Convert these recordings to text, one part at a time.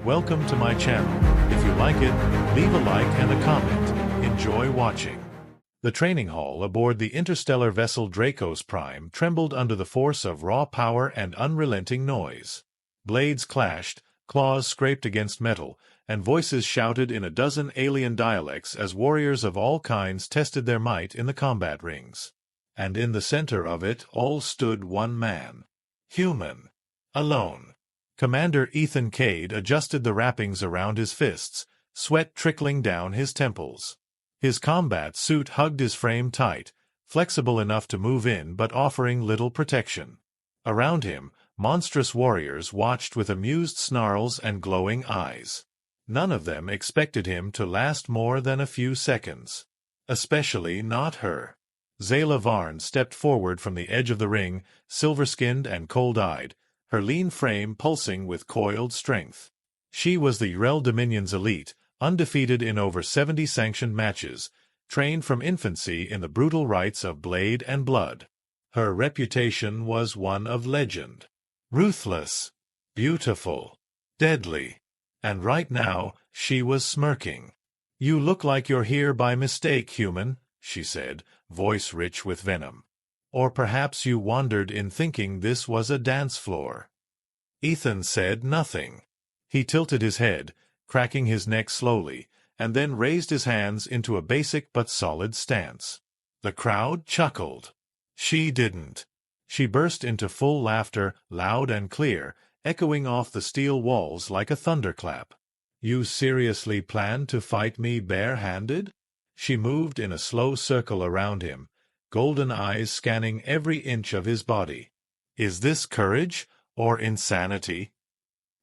Welcome to my channel. If you like it, leave a like and a comment. Enjoy watching. The training hall aboard the interstellar vessel Dracos Prime trembled under the force of raw power and unrelenting noise. Blades clashed, claws scraped against metal, and voices shouted in a dozen alien dialects as warriors of all kinds tested their might in the combat rings. And in the center of it all stood one man. Human. Alone. Commander Ethan Cade adjusted the wrappings around his fists, sweat trickling down his temples. His combat suit hugged his frame tight, flexible enough to move in but offering little protection. Around him, monstrous warriors watched with amused snarls and glowing eyes. None of them expected him to last more than a few seconds. Especially not her. Zayla Varn stepped forward from the edge of the ring, silver-skinned and cold-eyed, her lean frame pulsing with coiled strength. She was the Yrel Dominion's elite, undefeated in over 70 sanctioned matches, trained from infancy in the brutal rites of blade and blood. Her reputation was one of legend. Ruthless, beautiful, deadly. And right now, she was smirking. "You look like you're here by mistake, human," she said, voice rich with venom. "Or perhaps you wandered in thinking this was a dance floor." Ethan said nothing. He tilted his head, cracking his neck slowly, and then raised his hands into a basic but solid stance. The crowd chuckled. She didn't. She burst into full laughter, loud and clear, echoing off the steel walls like a thunderclap. "You seriously plan to fight me bare-handed?" She moved in a slow circle around him, golden eyes scanning every inch of his body. "Is this courage or insanity?"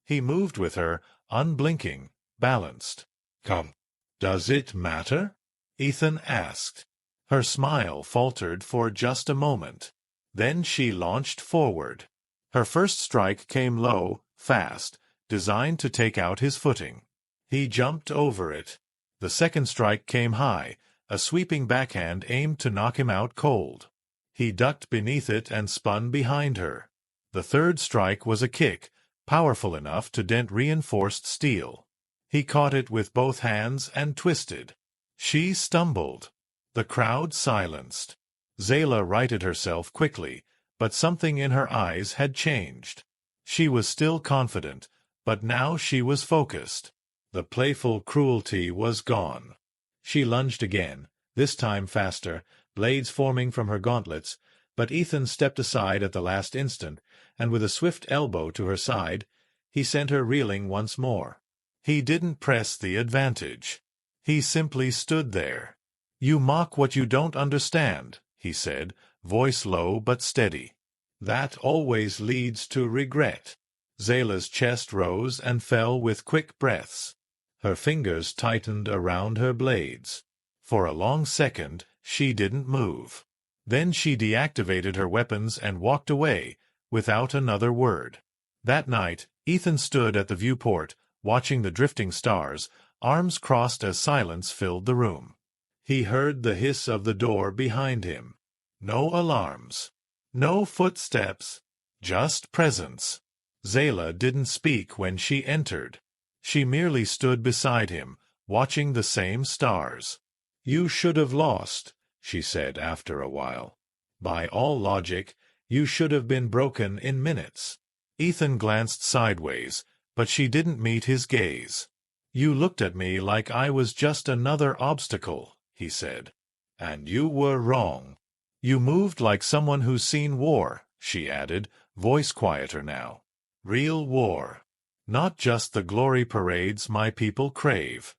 He moved with her, unblinking, balanced. "Come. Does it matter?" Ethan asked. Her smile faltered for just a moment. Then she launched forward. Her first strike came low, fast, designed to take out his footing. He jumped over it. The second strike came high, a sweeping backhand aimed to knock him out cold. He ducked beneath it and spun behind her. The third strike was a kick, powerful enough to dent reinforced steel. He caught it with both hands and twisted. She stumbled. The crowd silenced. Zayla righted herself quickly, but something in her eyes had changed. She was still confident, but now she was focused. The playful cruelty was gone. She lunged again, this time faster, blades forming from her gauntlets, but Ethan stepped aside at the last instant, and with a swift elbow to her side, he sent her reeling once more. He didn't press the advantage. He simply stood there. "You mock what you don't understand," he said, voice low but steady. "That always leads to regret." Zayla's chest rose and fell with quick breaths. Her fingers tightened around her blades. For a long second, she didn't move. Then she deactivated her weapons and walked away, without another word. That night, Ethan stood at the viewport, watching the drifting stars, arms crossed as silence filled the room. He heard the hiss of the door behind him. No alarms. No footsteps. Just presence. Zayla didn't speak when she entered. She merely stood beside him, watching the same stars. "You should have lost," she said after a while. "By all logic, you should have been broken in minutes." Ethan glanced sideways, but she didn't meet his gaze. "You looked at me like I was just another obstacle," he said. "And you were wrong. You moved like someone who's seen war," she added, voice quieter now. "Real war. Not just the glory parades my people crave."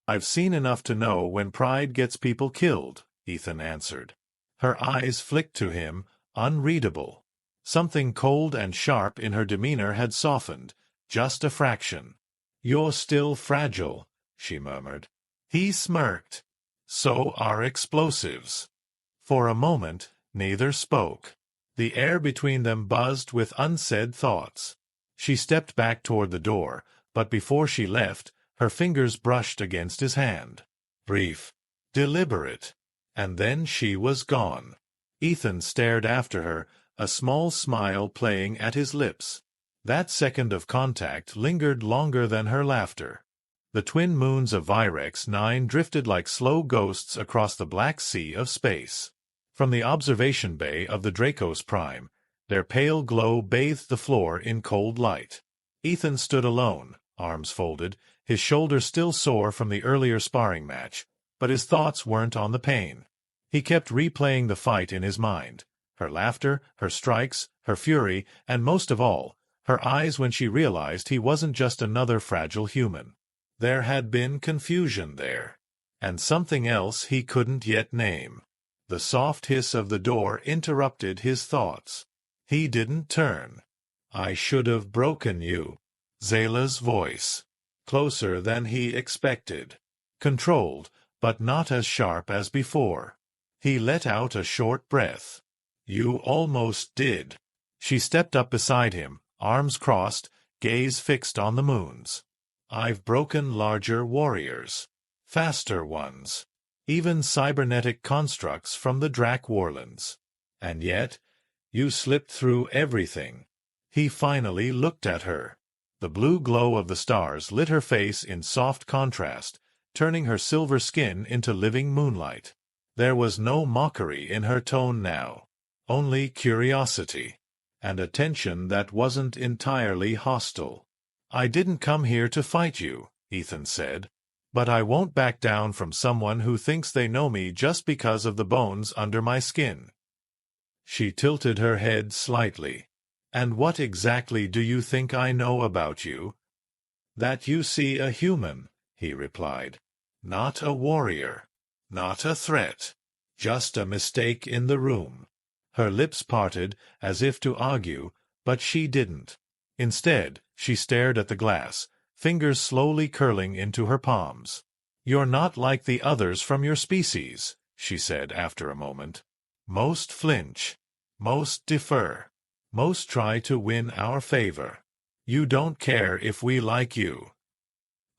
"I've seen enough to know when pride gets people killed," Ethan answered. Her eyes flicked to him, unreadable. Something cold and sharp in her demeanor had softened, just a fraction. "You're still fragile," she murmured. He smirked. "So are explosives." For a moment, neither spoke. The air between them buzzed with unsaid thoughts. She stepped back toward the door, but before she left, her fingers brushed against his hand. Brief. Deliberate. And then she was gone. Ethan stared after her, a small smile playing at his lips. That second of contact lingered longer than her laughter. The twin moons of Virex 9 drifted like slow ghosts across the black sea of space. From the observation bay of the Dracos Prime, their pale glow bathed the floor in cold light. Ethan stood alone, arms folded, his shoulders still sore from the earlier sparring match, but his thoughts weren't on the pain. He kept replaying the fight in his mind, her laughter, her strikes, her fury, and most of all, her eyes when she realized he wasn't just another fragile human. There had been confusion there, and something else he couldn't yet name. The soft hiss of the door interrupted his thoughts. He didn't turn. "I should have broken you." Zayla's voice. Closer than he expected. Controlled, but not as sharp as before. He let out a short breath. "You almost did." She stepped up beside him, arms crossed, gaze fixed on the moons. "I've broken larger warriors. Faster ones. Even cybernetic constructs from the Drac Warlands. And yet, you slipped through everything." He finally looked at her. The blue glow of the stars lit her face in soft contrast, turning her silver skin into living moonlight. There was no mockery in her tone now, only curiosity, and a tension that wasn't entirely hostile. "I didn't come here to fight you," Ethan said, "but I won't back down from someone who thinks they know me just because of the bones under my skin." She tilted her head slightly. "And what exactly do you think I know about you?" "That you see a human," he replied. "Not a warrior. Not a threat. Just a mistake in the room." Her lips parted, as if to argue, but she didn't. Instead, she stared at the glass, fingers slowly curling into her palms. "You're not like the others from your species," she said after a moment. "Most flinch. Most defer. Most try to win our favor. You don't care if we like you."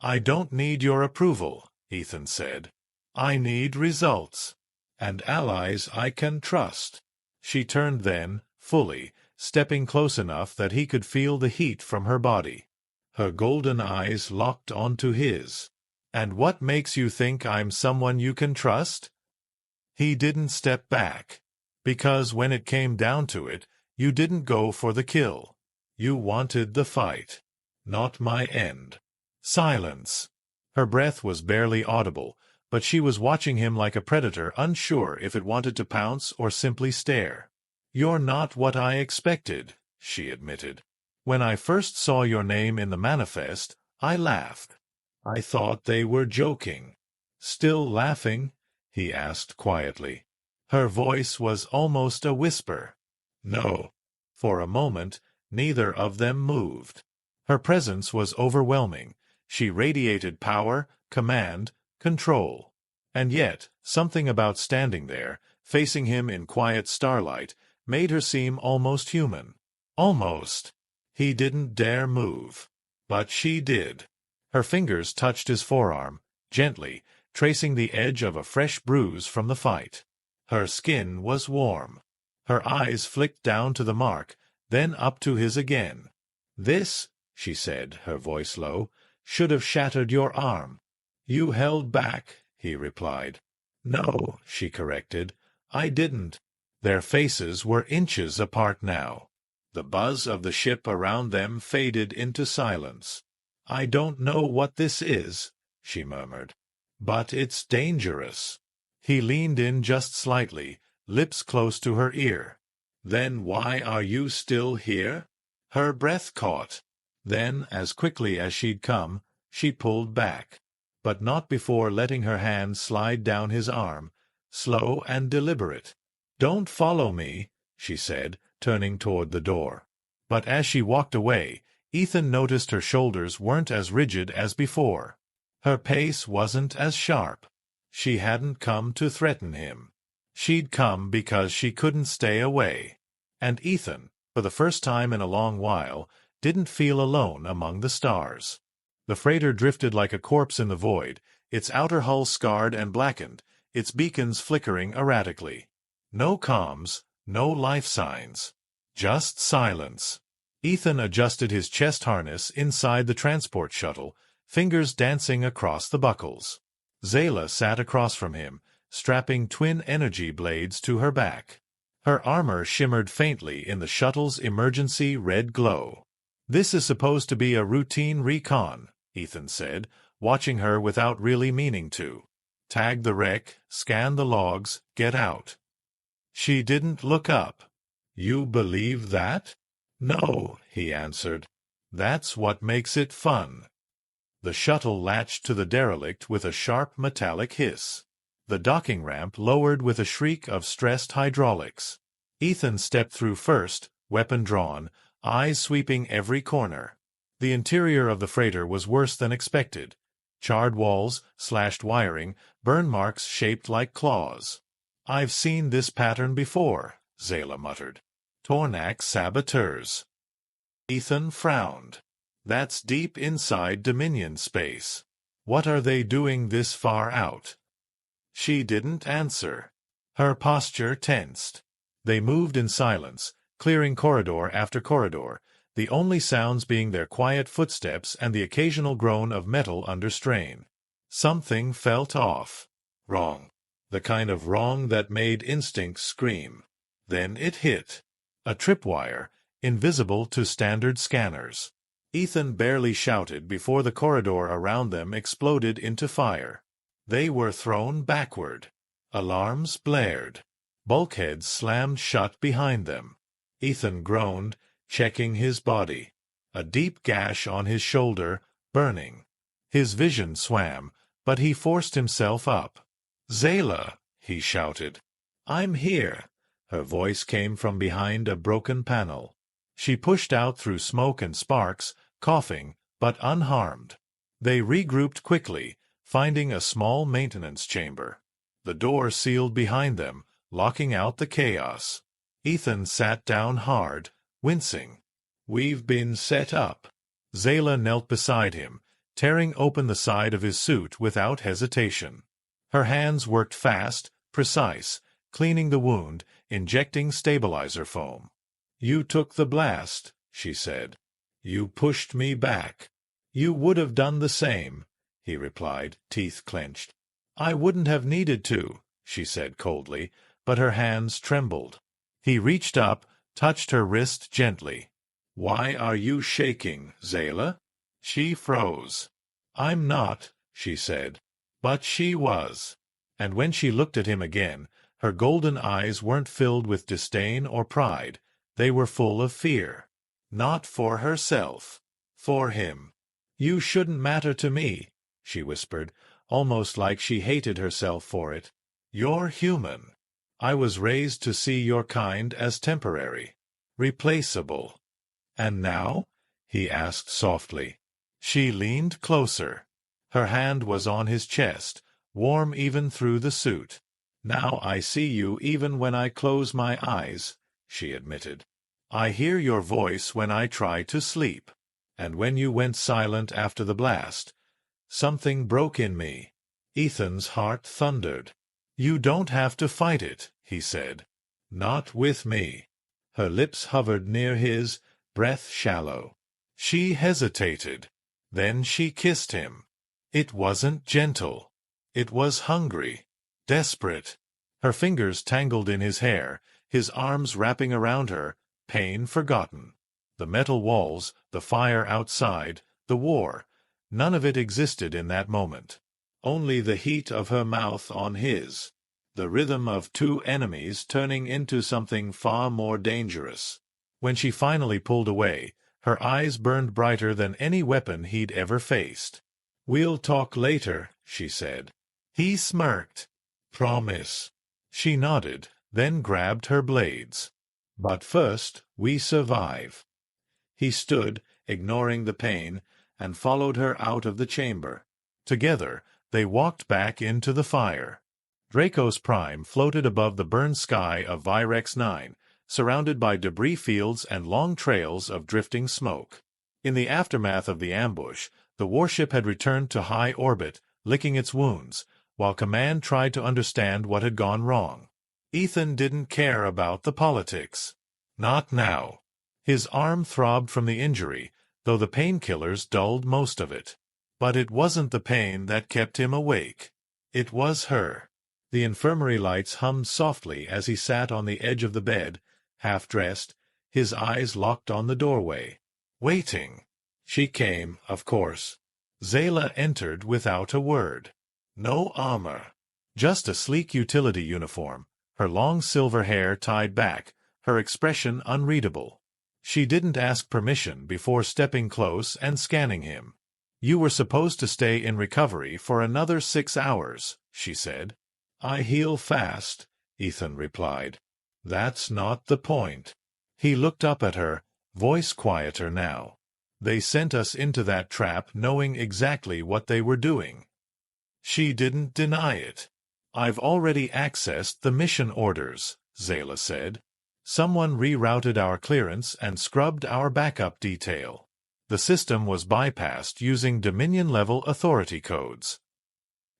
"I don't need your approval," Ethan said. "I need results. And allies I can trust." She turned then, fully, stepping close enough that he could feel the heat from her body. Her golden eyes locked onto his. "And what makes you think I'm someone you can trust?" He didn't step back. "Because when it came down to it, you didn't go for the kill. You wanted the fight. Not my end." Silence. Her breath was barely audible, but she was watching him like a predator unsure if it wanted to pounce or simply stare. "You're not what I expected," she admitted. "When I first saw your name in the manifest, I laughed. I thought they were joking." "Still laughing?" he asked quietly. Her voice was almost a whisper. "No." For a moment, neither of them moved. Her presence was overwhelming. She radiated power, command, control. And yet, something about standing there, facing him in quiet starlight, made her seem almost human. Almost. He didn't dare move. But she did. Her fingers touched his forearm, gently, tracing the edge of a fresh bruise from the fight. Her skin was warm. Her eyes flicked down to the mark, then up to his again. "This," she said, her voice low, "should have shattered your arm." "You held back," he replied. "No," she corrected, "I didn't." Their faces were inches apart now. The buzz of the ship around them faded into silence. "I don't know what this is," she murmured, "but it's dangerous." He leaned in just slightly, lips close to her ear. "Then why are you still here?" Her breath caught. Then, as quickly as she'd come, she pulled back. But not before letting her hand slide down his arm, slow and deliberate. "Don't follow me," she said, turning toward the door. But as she walked away, Ethan noticed her shoulders weren't as rigid as before. Her pace wasn't as sharp. She hadn't come to threaten him. She'd come because she couldn't stay away. And Ethan, for the first time in a long while, didn't feel alone among the stars. The freighter drifted like a corpse in the void, its outer hull scarred and blackened, its beacons flickering erratically. No comms, no life signs. Just silence. Ethan adjusted his chest harness inside the transport shuttle, fingers dancing across the buckles. Zayla sat across from him, strapping twin energy blades to her back. Her armor shimmered faintly in the shuttle's emergency red glow. "This is supposed to be a routine recon," Ethan said, watching her without really meaning to. "Tag the wreck, scan the logs, get out." She didn't look up. "You believe that?" "No," he answered. "That's what makes it fun." The shuttle latched to the derelict with a sharp metallic hiss. The docking ramp lowered with a shriek of stressed hydraulics. Ethan stepped through first, weapon drawn, eyes sweeping every corner. The interior of the freighter was worse than expected. Charred walls, slashed wiring, burn marks shaped like claws. "I've seen this pattern before," Zayla muttered. "Tornak saboteurs." Ethan frowned. "That's deep inside Dominion space. What are they doing this far out?" She didn't answer. Her posture tensed. They moved in silence, clearing corridor after corridor, the only sounds being their quiet footsteps and the occasional groan of metal under strain. Something felt off. Wrong. The kind of wrong that made instinct scream. Then it hit. A tripwire, invisible to standard scanners. Ethan barely shouted before the corridor around them exploded into fire. They were thrown backward. Alarms blared. Bulkheads slammed shut behind them. Ethan groaned, checking his body. A deep gash on his shoulder, burning. His vision swam, but he forced himself up. "Zayla!" he shouted. "I'm here." Her voice came from behind a broken panel. She pushed out through smoke and sparks, coughing, but unharmed. They regrouped quickly, finding a small maintenance chamber. The door sealed behind them, locking out the chaos. Ethan sat down hard, wincing. "We've been set up." Zayla knelt beside him, tearing open the side of his suit without hesitation. Her hands worked fast, precise, cleaning the wound, injecting stabilizer foam. "You took the blast," she said. "You pushed me back." "You would have done the same," he replied, teeth clenched. "I wouldn't have needed to," she said coldly, but her hands trembled. He reached up, touched her wrist gently. "Why are you shaking, Zayla?" She froze. "I'm not," she said. But she was. And when she looked at him again, her golden eyes weren't filled with disdain or pride. They were full of fear. Not for herself. For him. "You shouldn't matter to me," she whispered, almost like she hated herself for it. "You're human. I was raised to see your kind as temporary. Replaceable." "And now?" he asked softly. She leaned closer. Her hand was on his chest, warm even through the suit. "Now I see you even when I close my eyes," she admitted. "I hear your voice when I try to sleep. And when you went silent after the blast, something broke in me." Ethan's heart thundered. "You don't have to fight it," he said. "Not with me." Her lips hovered near his, breath shallow. She hesitated. Then she kissed him. It wasn't gentle. It was hungry. Desperate. Her fingers tangled in his hair, his arms wrapping around her, pain forgotten. The metal walls, the fire outside, the war, none of it existed in that moment. Only the heat of her mouth on his. The rhythm of two enemies turning into something far more dangerous. When she finally pulled away, her eyes burned brighter than any weapon he'd ever faced. "We'll talk later," she said. He smirked. "Promise." She nodded, then grabbed her blades. "But first, we survive." He stood, ignoring the pain, and followed her out of the chamber. Together, they walked back into the fire. Draco's Prime floated above the burned sky of Virex 9, surrounded by debris fields and long trails of drifting smoke. In the aftermath of the ambush, the warship had returned to high orbit, licking its wounds, while Command tried to understand what had gone wrong. Ethan didn't care about the politics. Not now. His arm throbbed from the injury, though the painkillers dulled most of it. But it wasn't the pain that kept him awake. It was her. The infirmary lights hummed softly as he sat on the edge of the bed, half-dressed, his eyes locked on the doorway. Waiting. She came, of course. Zayla entered without a word. No armor. Just a sleek utility uniform, her long silver hair tied back, her expression unreadable. She didn't ask permission before stepping close and scanning him. "You were supposed to stay in recovery for another 6 hours," she said. "I heal fast," Ethan replied. "That's not the point." He looked up at her, voice quieter now. "They sent us into that trap knowing exactly what they were doing." She didn't deny it. "I've already accessed the mission orders," Zayla said. "Someone rerouted our clearance and scrubbed our backup detail. The system was bypassed using Dominion-level authority codes."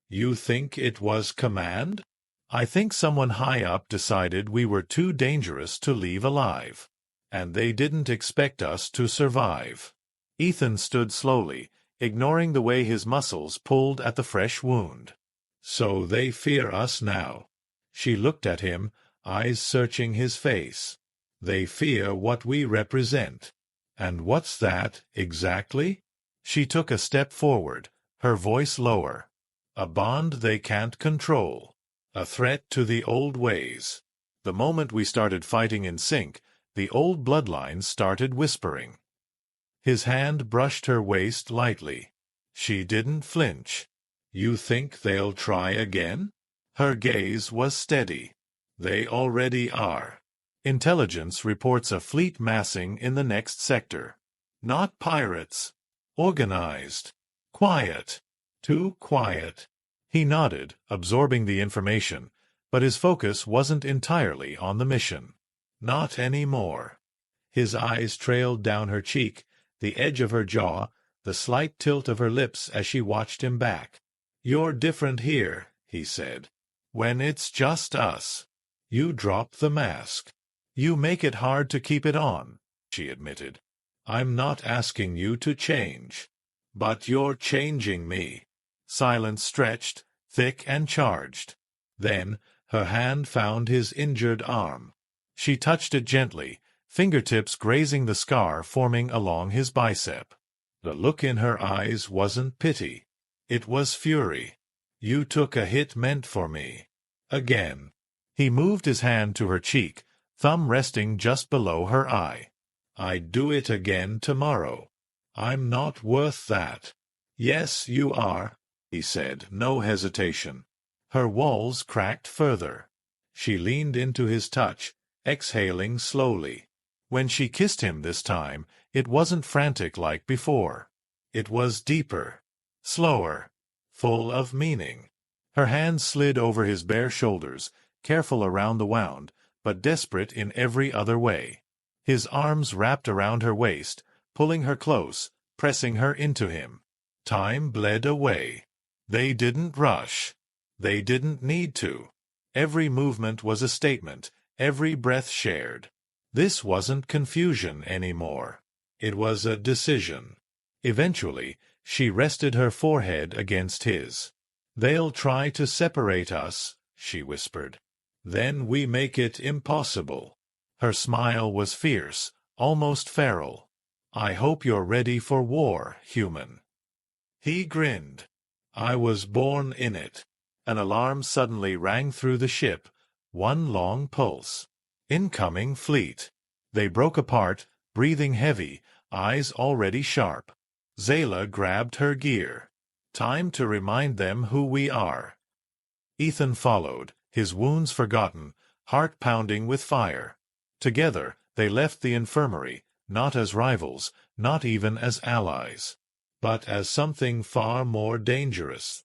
"You think it was command?" "I think someone high up decided we were too dangerous to leave alive. And they didn't expect us to survive." Ethan stood slowly, ignoring the way his muscles pulled at the fresh wound. "So they fear us now." She looked at him, eyes searching his face. "They fear what we represent." "And what's that, exactly?" She took a step forward, her voice lower. "A bond they can't control. A threat to the old ways." The moment we started fighting in sync, the old bloodlines started whispering. His hand brushed her waist lightly. She didn't flinch. "You think they'll try again?" Her gaze was steady. "They already are. Intelligence reports a fleet massing in the next sector. Not pirates. Organized. Quiet. Too quiet." He nodded, absorbing the information, but his focus wasn't entirely on the mission. Not anymore. His eyes trailed down her cheek, the edge of her jaw, the slight tilt of her lips as she watched him back. "You're different here," he said. "When it's just us. You drop the mask. You make it hard to keep it on," she admitted. "I'm not asking you to change. But you're changing me." Silence stretched, thick and charged. Then her hand found his injured arm. She touched it gently, fingertips grazing the scar forming along his bicep. The look in her eyes wasn't pity. It was fury. "You took a hit meant for me. Again." He moved his hand to her cheek, thumb resting just below her eye. "I'd do it again tomorrow. I'm not worth that." "Yes, you are," he said, no hesitation. Her walls cracked further. She leaned into his touch, exhaling slowly. When she kissed him this time, it wasn't frantic like before. It was deeper, slower, full of meaning. Her hands slid over his bare shoulders, careful around the wound, but desperate in every other way. His arms wrapped around her waist, pulling her close, pressing her into him. Time bled away. They didn't rush. They didn't need to. Every movement was a statement, every breath shared. This wasn't confusion anymore. It was a decision. Eventually, she rested her forehead against his. "They'll try to separate us," she whispered. "Then we make it impossible." Her smile was fierce, almost feral. "I hope you're ready for war, human." He grinned. "I was born in it." An alarm suddenly rang through the ship, one long pulse. Incoming fleet. They broke apart, breathing heavy, eyes already sharp. Zayla grabbed her gear. "Time to remind them who we are." Ethan followed, his wounds forgotten, heart pounding with fire. Together, they left the infirmary, not as rivals, not even as allies, but as something far more dangerous.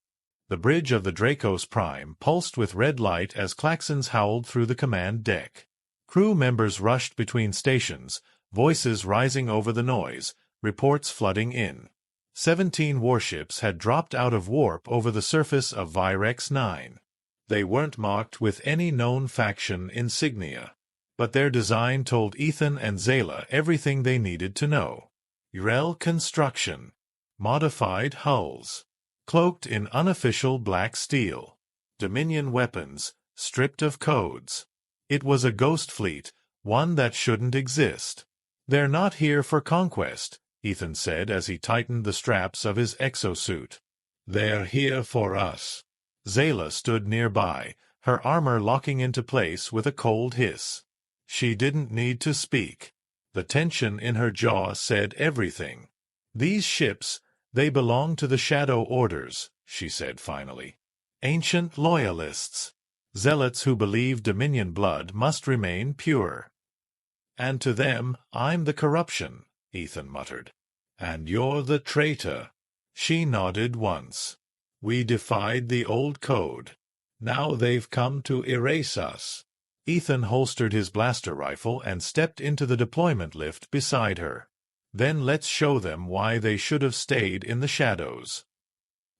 The bridge of the Dracos Prime pulsed with red light as klaxons howled through the command deck. Crew members rushed between stations, voices rising over the noise, reports flooding in. 17 warships had dropped out of warp over the surface of Virex 9. They weren't marked with any known faction insignia. But their design told Ethan and Zayla everything they needed to know. Urel construction. Modified hulls. Cloaked in unofficial black steel. Dominion weapons, stripped of codes. It was a ghost fleet, one that shouldn't exist. They're not here for conquest, Ethan said as he tightened the straps of his exosuit. They're here for us. Zayla stood nearby, her armor locking into place with a cold hiss. She didn't need to speak. The tension in her jaw said everything. These ships, they belong to the Shadow Orders, she said finally. Ancient loyalists. Zealots who believe Dominion blood must remain pure. And to them, I'm the corruption, Ethan muttered. And you're the traitor. She nodded once. We defied the old code. Now they've come to erase us. Ethan holstered his blaster rifle and stepped into the deployment lift beside her. Then let's show them why they should have stayed in the shadows.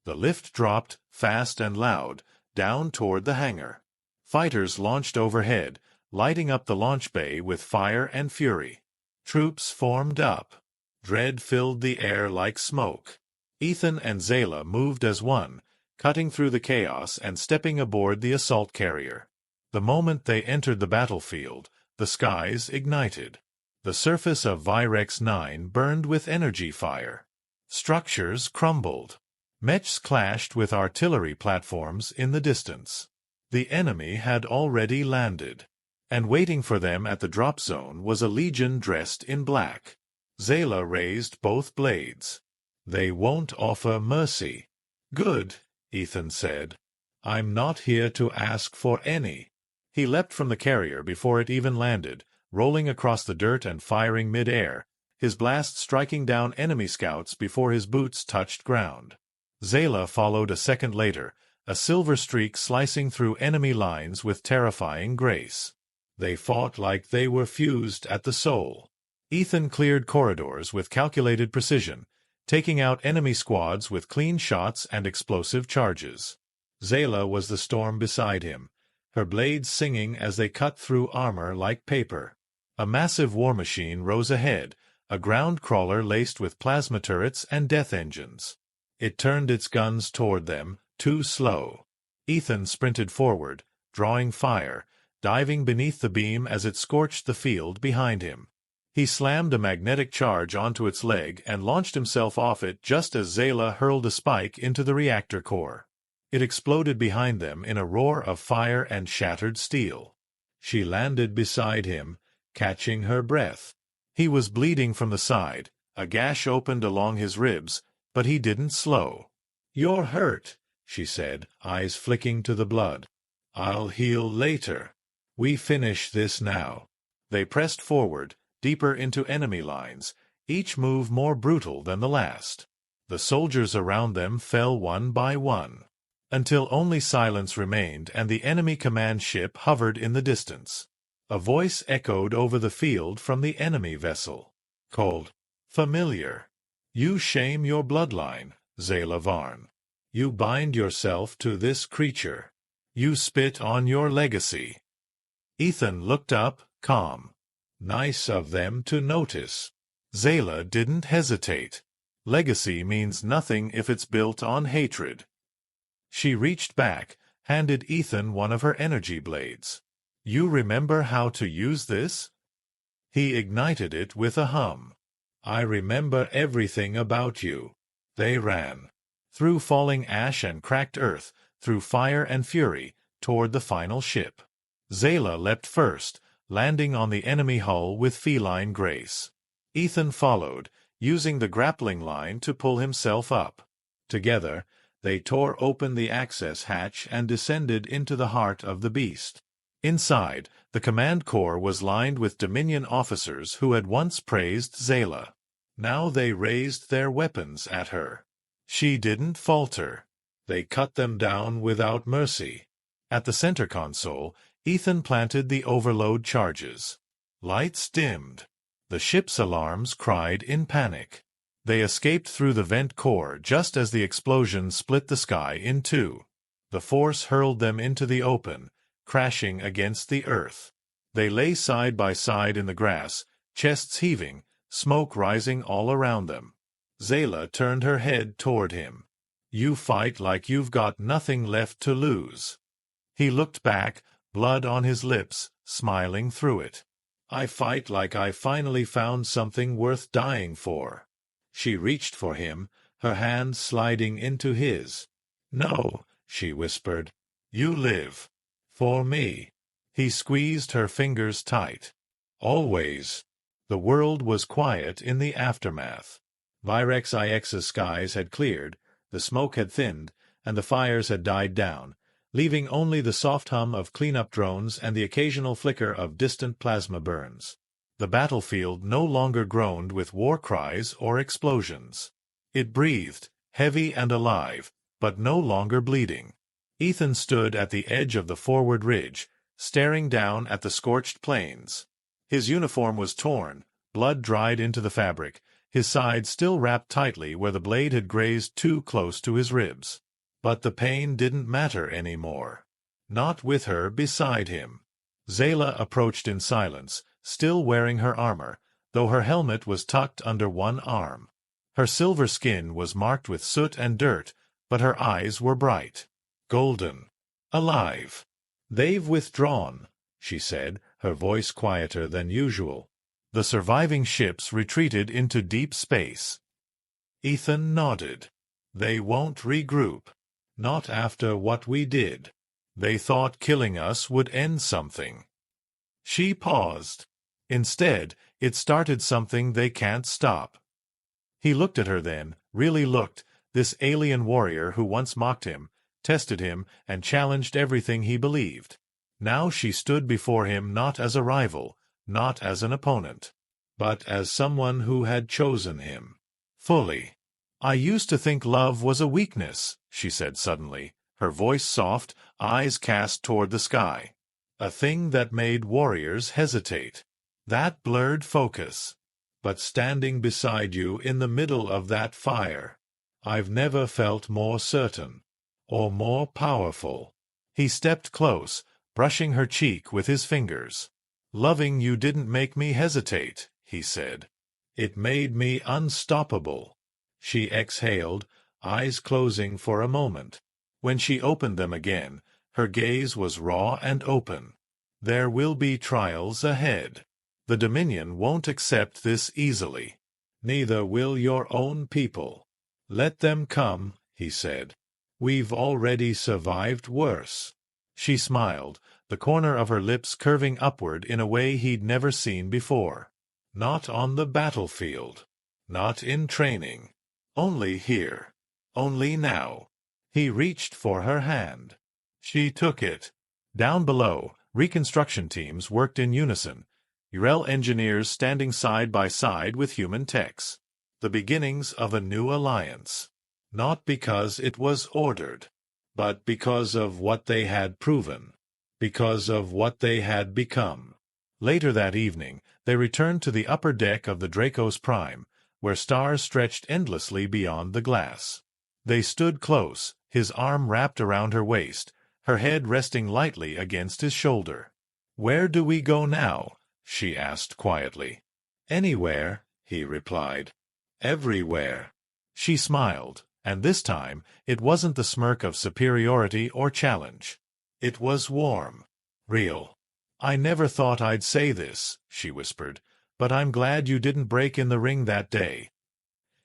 The lift dropped, fast and loud, down toward the hangar. Fighters launched overhead, lighting up the launch bay with fire and fury. Troops formed up. Dread filled the air like smoke. Ethan and Zayla moved as one, cutting through the chaos and stepping aboard the assault carrier. The moment they entered the battlefield, the skies ignited. The surface of Virex 9 burned with energy fire. Structures crumbled. Mechs clashed with artillery platforms in the distance. The enemy had already landed, and waiting for them at the drop zone was a legion dressed in black. Zayla raised both blades. They won't offer mercy. Good, Ethan said. I'm not here to ask for any. He leapt from the carrier before it even landed, rolling across the dirt and firing mid-air, his blast striking down enemy scouts before his boots touched ground. Zayla followed a second later, a silver streak slicing through enemy lines with terrifying grace. They fought like they were fused at the soul. Ethan cleared corridors with calculated precision, taking out enemy squads with clean shots and explosive charges. Zayla was the storm beside him, her blades singing as they cut through armor like paper. A massive war machine rose ahead, a ground crawler laced with plasma turrets and death engines. It turned its guns toward them, too slow. Ethan sprinted forward, drawing fire, diving beneath the beam as it scorched the field behind him. He slammed a magnetic charge onto its leg and launched himself off it just as Zayla hurled a spike into the reactor core. It exploded behind them in a roar of fire and shattered steel. She landed beside him, catching her breath. He was bleeding from the side, a gash opened along his ribs, but he didn't slow. "You're hurt," she said, eyes flicking to the blood. "I'll heal later. We finish this now." They pressed forward, deeper into enemy lines, each move more brutal than the last. The soldiers around them fell one by one, until only silence remained and the enemy command ship hovered in the distance. A voice echoed over the field from the enemy vessel, called, "Familiar. You shame your bloodline, Zayla Varn. You bind yourself to this creature. You spit on your legacy." Ethan looked up, calm. Nice of them to notice. Zayla didn't hesitate. Legacy means nothing if it's built on hatred. She reached back, handed Ethan one of her energy blades. "You remember how to use this?" He ignited it with a hum. "I remember everything about you." They ran. Through falling ash and cracked earth, through fire and fury, toward the final ship. Zayla leapt first, landing on the enemy hull with feline grace. Ethan followed, using the grappling line to pull himself up. Together, they tore open the access hatch and descended into the heart of the beast. Inside, the command core was lined with Dominion officers who had once praised Zayla. Now they raised their weapons at her. She didn't falter. They cut them down without mercy. At the center console, Ethan planted the overload charges. Lights dimmed. The ship's alarms cried in panic. They escaped through the vent core just as the explosion split the sky in two. The force hurled them into the open, crashing against the earth. They lay side by side in the grass, chests heaving, smoke rising all around them. Zayla turned her head toward him. "You fight like you've got nothing left to lose." He looked back, blood on his lips, smiling through it. "I fight like I finally found something worth dying for." She reached for him, her hand sliding into his. "No," she whispered. "You live. For me." He squeezed her fingers tight. "Always." The world was quiet in the aftermath. Virex IX's skies had cleared, the smoke had thinned, and the fires had died down, leaving only the soft hum of cleanup drones and the occasional flicker of distant plasma burns. The battlefield no longer groaned with war cries or explosions. It breathed, heavy and alive, but no longer bleeding. Ethan stood at the edge of the forward ridge, staring down at the scorched plains. His uniform was torn, blood dried into the fabric, his side still wrapped tightly where the blade had grazed too close to his ribs. But the pain didn't matter anymore. Not with her beside him. Zayla approached in silence, still wearing her armor, though her helmet was tucked under one arm. Her silver skin was marked with soot and dirt, but her eyes were bright. Golden. Alive. "They've withdrawn," she said, her voice quieter than usual. "The surviving ships retreated into deep space." Ethan nodded. "They won't regroup. Not after what we did. They thought killing us would end something." She paused. "Instead, it started something they can't stop." He looked at her then, really looked, this alien warrior who once mocked him, tested him, and challenged everything he believed. Now she stood before him not as a rival, not as an opponent, but as someone who had chosen him. Fully. "I used to think love was a weakness," she said suddenly, her voice soft, eyes cast toward the sky. "A thing that made warriors hesitate. That blurred focus. But standing beside you in the middle of that fire, I've never felt more certain. Or more powerful." He stepped close, brushing her cheek with his fingers. "Loving you didn't make me hesitate," he said. "It made me unstoppable." She exhaled, eyes closing for a moment. When she opened them again, her gaze was raw and open. "There will be trials ahead. The Dominion won't accept this easily. Neither will your own people. Let them come," he said. "We've already survived worse." She smiled, the corner of her lips curving upward in a way he'd never seen before. "Not on the battlefield. Not in training. Only here. Only now." He reached for her hand. She took it. Down below, reconstruction teams worked in unison, Urel engineers standing side by side with human techs. The beginnings of a new alliance. Not because it was ordered, but because of what they had proven, because of what they had become. Later that evening, they returned to the upper deck of the Dracos Prime, where stars stretched endlessly beyond the glass. They stood close, his arm wrapped around her waist, her head resting lightly against his shoulder. "Where do we go now?" she asked quietly. "Anywhere," he replied. "Everywhere." She smiled, and this time it wasn't the smirk of superiority or challenge. It was warm. Real. "I never thought I'd say this," she whispered, "but I'm glad you didn't break in the ring that day."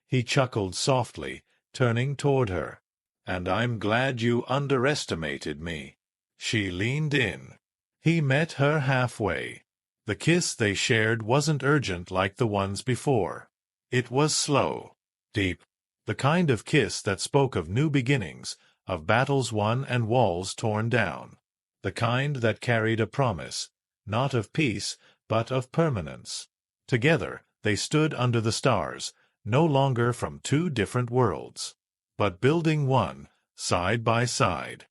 He chuckled softly, turning toward her. "And I'm glad you underestimated me." She leaned in. He met her halfway. The kiss they shared wasn't urgent like the ones before. It was slow, deep, the kind of kiss that spoke of new beginnings, of battles won and walls torn down. The kind that carried a promise, not of peace, but of permanence. Together, they stood under the stars, no longer from two different worlds, but building one, side by side.